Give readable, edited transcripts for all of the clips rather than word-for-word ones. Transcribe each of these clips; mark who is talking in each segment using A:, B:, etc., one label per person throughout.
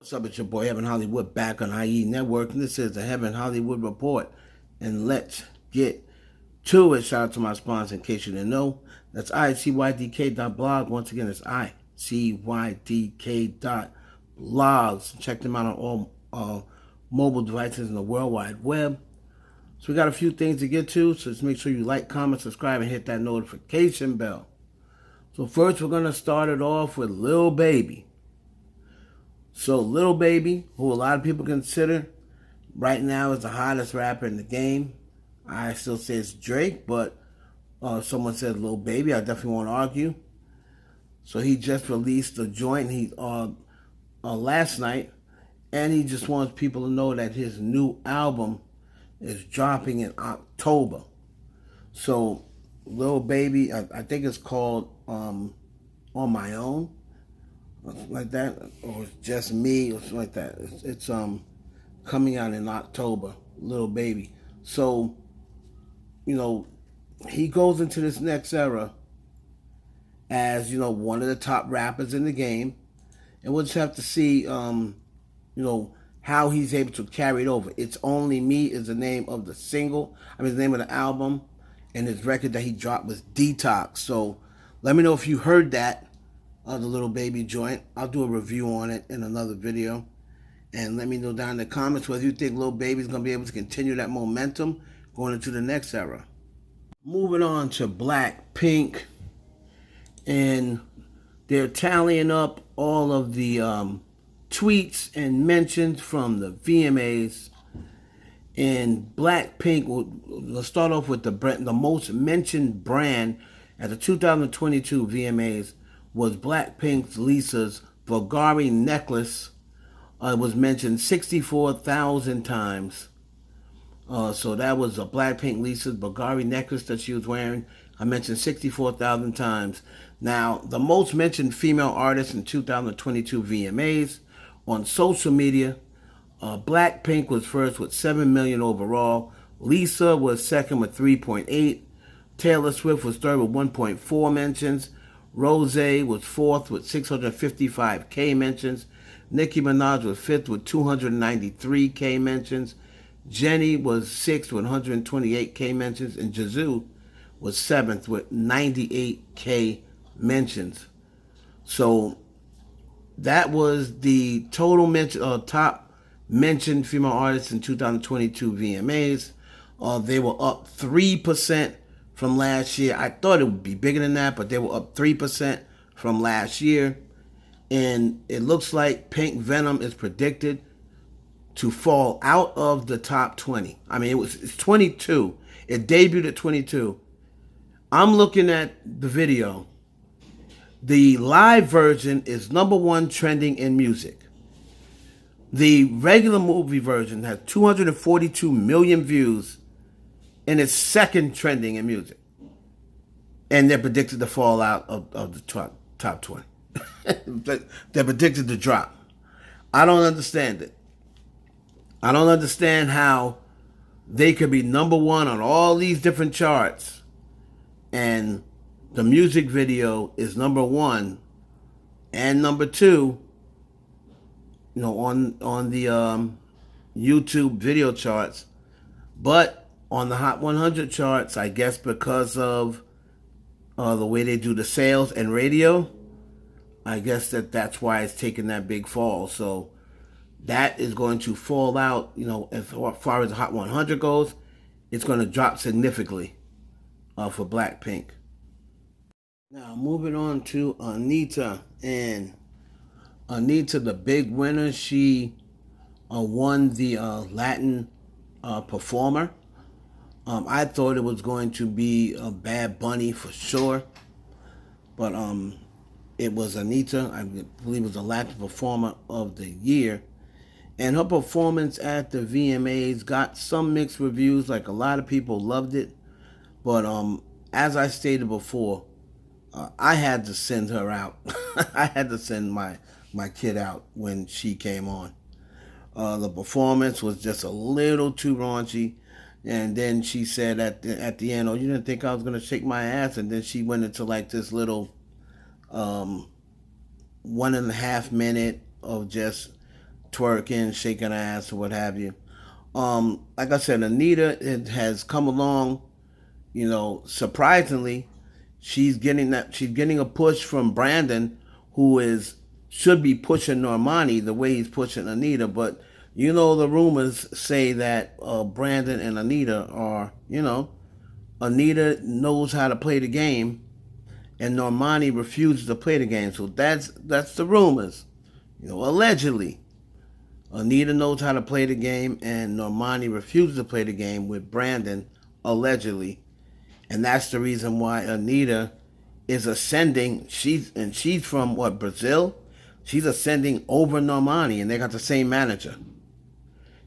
A: What's up? It's your boy Heaven Hollywood back on IE Network, and this is the Heaven Hollywood Report. And let's get to it. Shout out to my sponsor in case you didn't know. That's icydk.blog. Once again, it's icydk.blogs. Check them out on all mobile devices in the World Wide Web. So we got a few things to get to, so just make sure you like, comment, subscribe, and hit that notification bell. So first, we're going to start it off with Lil Baby. So Lil Baby, who a lot of people consider right now is the hottest rapper in the game. I still say it's Drake, but someone said Lil Baby. I definitely won't argue. So he just released a joint last night, and he just wants people to know that his new album is dropping in October. So Lil Baby, I think it's called On My Own, like that, or it's Just Me, or something like that. It's coming out in October, Lil Baby. So, you know, he goes into this next era as, you know, one of the top rappers in the game, and we'll just have to see, you know, how he's able to carry it over. It's Only Me is the name of the single. The name of the album, and his record that he dropped was Detox. So let me know if you heard that, the Lil Baby joint. I'll do a review on it in another video. And let me know down in the comments whether you think Lil Baby's going to be able to continue that momentum going into the next era. Moving on to Blackpink. And they're tallying up all of the tweets and mentions from the VMAs. And Blackpink, let's start off with the most mentioned brand at the 2022 VMAs was Blackpink's Lisa's Bulgari necklace. It was mentioned 64,000 times. So that was a Blackpink Lisa's Bulgari necklace that she was wearing. I mentioned 64,000 times. Now, the most mentioned female artist in 2022 VMAs on social media, Blackpink was first with 7 million overall. Lisa was second with 3.8. Taylor Swift was third with 1.4 mentions. Rosé was fourth with 655K mentions. Nicki Minaj was fifth with 293K mentions. Jenny was sixth with 128K mentions. And Jisoo was seventh with 98K mentions. So that was the total top mentioned female artists in 2022 VMAs. They were up 3% from last year. I thought it would be bigger than that, but they were up 3% from last year. And it looks like Pink Venom is predicted to fall out of the top 20. It's 22. It debuted at 22. I'm looking at the video. The live version is #1 trending in music. The regular movie version has 242 million views, and it's second trending in music. And they're predicted to fall out of the top 20. They're predicted to drop. I don't understand it. I don't understand how they could be #1 on all these different charts, and the music video is #1 and #2, you know, on the YouTube video charts, but on the Hot 100 charts, I guess because of the way they do the sales and radio, I guess that's why it's taking that big fall. So that is going to fall out, you know, as far as the Hot 100 goes. It's going to drop significantly for Blackpink. Now, moving on to Anitta. And Anitta, the big winner, she won the Latin performer. I thought it was going to be Bad Bunny for sure, but it was Anitta. I believe it was the Latin performer of the year. And her performance at the VMAs got some mixed reviews. Like, a lot of people loved it, but as I stated before, I had to send her out. I had to send my kid out when she came on. The performance was just a little too raunchy. And then she said at the end, "Oh, you didn't think I was going to shake my ass?" And then she went into like this little 1.5 minute of just twerking, shaking her ass, or what have you. Like I said, Anitta, it has come along. Surprisingly, she's getting a push from Brandon, who is should be pushing Normani the way he's pushing Anitta. But the rumors say that Brandon and Anitta are, Anitta knows how to play the game, and Normani refuses to play the game. So that's the rumors. Allegedly, Anitta knows how to play the game, and Normani refuses to play the game with Brandon, allegedly. And that's the reason why Anitta is ascending. She's from what, Brazil? She's ascending over Normani, and they got the same manager.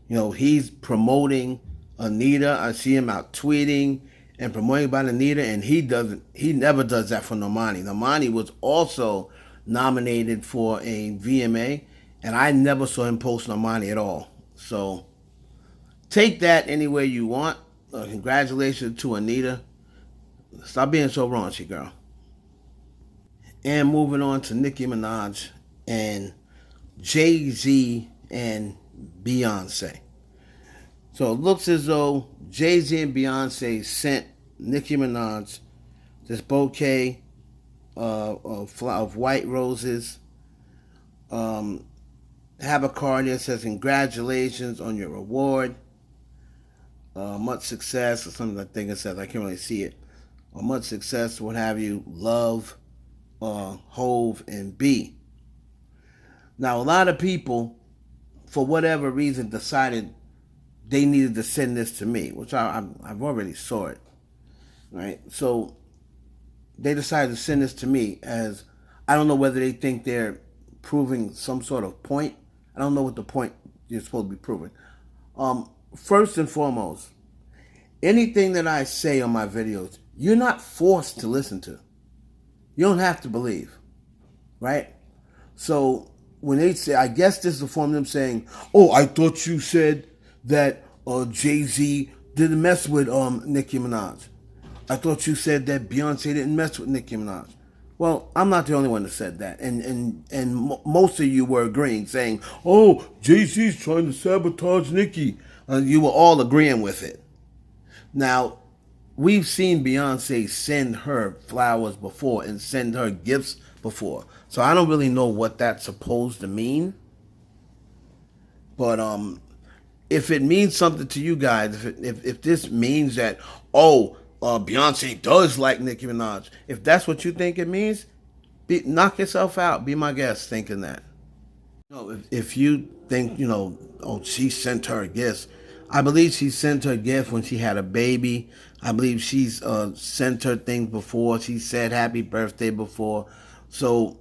A: He's promoting Anitta. I see him out tweeting and promoting about Anitta, and he never does that for Normani. Normani was also nominated for a VMA, and I never saw him post Normani at all. So take that any way you want. Congratulations to Anitta. Stop being so raunchy, girl. And moving on to Nicki Minaj and Jay-Z and Beyonce. So it looks as though Jay-Z and Beyonce sent Nicki Minaj this bouquet of white roses. Have a card that says, "Congratulations on your award. Much success," or something. I think it says. I can't really see it. Or much success, what have you. Love, Hove, and B. Now, a lot of people, for whatever reason, decided they needed to send this to me, which I've already saw it, right? So they decided to send this to me, as I don't know whether they think they're proving some sort of point. I don't know what the point you're supposed to be proving. First and foremost, anything that I say on my videos, you're not forced to listen to. You don't have to believe, right? So when they say, I guess this is a form of them saying, "Oh, I thought you said that Jay-Z didn't mess with Nicki Minaj. I thought you said that Beyonce didn't mess with Nicki Minaj." Well, I'm not the only one that said that, and most of you were agreeing, saying, "Oh, Jay-Z's trying to sabotage Nicki." You were all agreeing with it. Now, we've seen Beyonce send her flowers before and send her gifts before, so I don't really know what that's supposed to mean. But if it means something to you guys, if this means that, Beyonce does like Nicki Minaj, if that's what you think it means, knock yourself out. Be my guest thinking that. No, if you think, she sent her a gift, I believe she sent her a gift when she had a baby. I believe she's sent her things before. She said happy birthday before. So,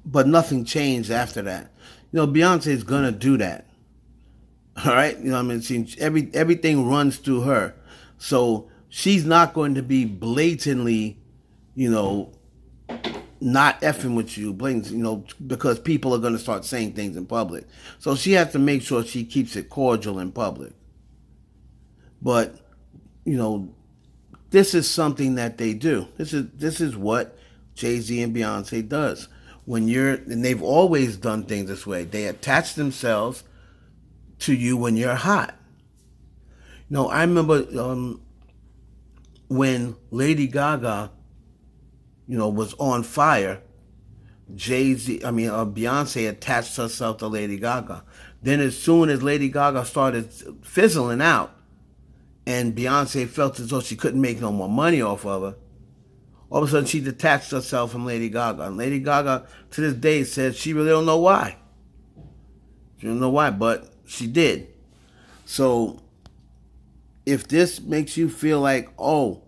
A: but nothing changed after that. Beyonce's gonna do that. All right, everything runs through her, so she's not going to be blatantly, not effing with you, because people are going to start saying things in public. So she has to make sure she keeps it cordial in public. But, this is something that they do. This is what Jay-Z and Beyonce does. And they've always done things this way. They attach themselves to you when you're hot. I remember when Lady Gaga, was on fire. Beyonce attached herself to Lady Gaga. Then as soon as Lady Gaga started fizzling out, and Beyonce felt as though she couldn't make no more money off of her, all of a sudden she detached herself from Lady Gaga. And Lady Gaga, to this day, says she really don't know why. She don't know why, but she did. So, if this makes you feel like, oh,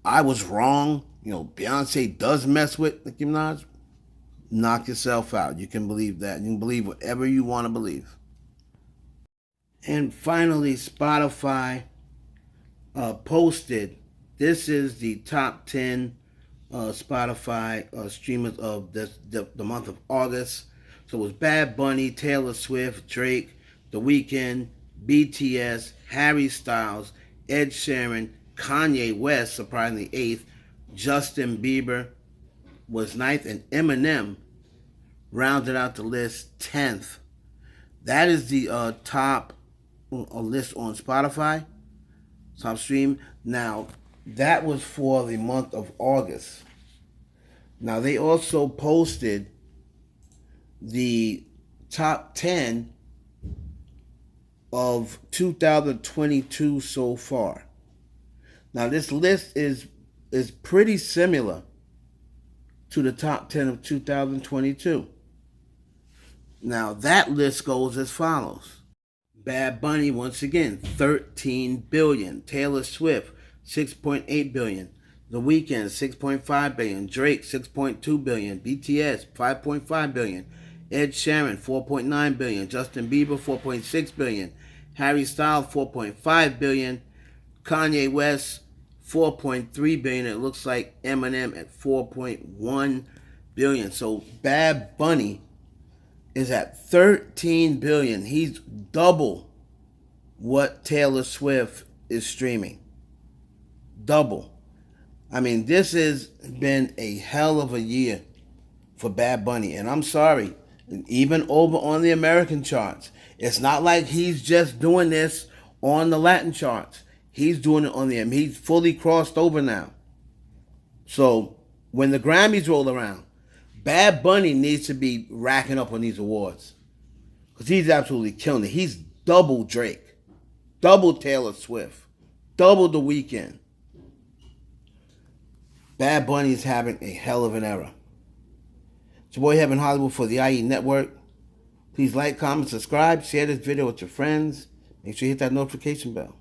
A: I was wrong, Beyonce does mess with Nicki Minaj, knock yourself out. You can believe that. You can believe whatever you want to believe. And finally, Spotify posted, this is the top 10 Spotify streamers of the month of August. So it was Bad Bunny, Taylor Swift, Drake, The Weeknd, BTS, Harry Styles, Ed Sheeran, Kanye West, surprisingly 8th, Justin Bieber was 9th, and Eminem rounded out the list 10th. That is the top list on Spotify, top stream. Now, that was for the month of August. Now, they also posted the top 10 of 2022 so far. Now, this list is pretty similar to the top 10 of 2022. Now, that list goes as follows. Bad Bunny, once again, 13 billion. Taylor Swift, 6.8 billion. The Weeknd, 6.5 billion. Drake, 6.2 billion. BTS, 5.5 billion. Ed Sheeran, 4.9 billion. Justin Bieber, 4.6 billion. Harry Styles, 4.5 billion. Kanye West, 4.3 billion. It looks like Eminem at 4.1 billion. So Bad Bunny is at 13 billion. He's double what Taylor Swift is streaming. Double. I mean, this has been a hell of a year for Bad Bunny. And I'm sorry, even over on the American charts, it's not like he's just doing this on the Latin charts. He's doing it on he's fully crossed over now. So when the Grammys roll around, Bad Bunny needs to be racking up on these awards. Because he's absolutely killing it. He's double Drake, double Taylor Swift, double The Weeknd. Bad Bunny is having a hell of an era. It's your boy Heaven Hollywood for the IE Network. Please like, comment, subscribe, share this video with your friends. Make sure you hit that notification bell.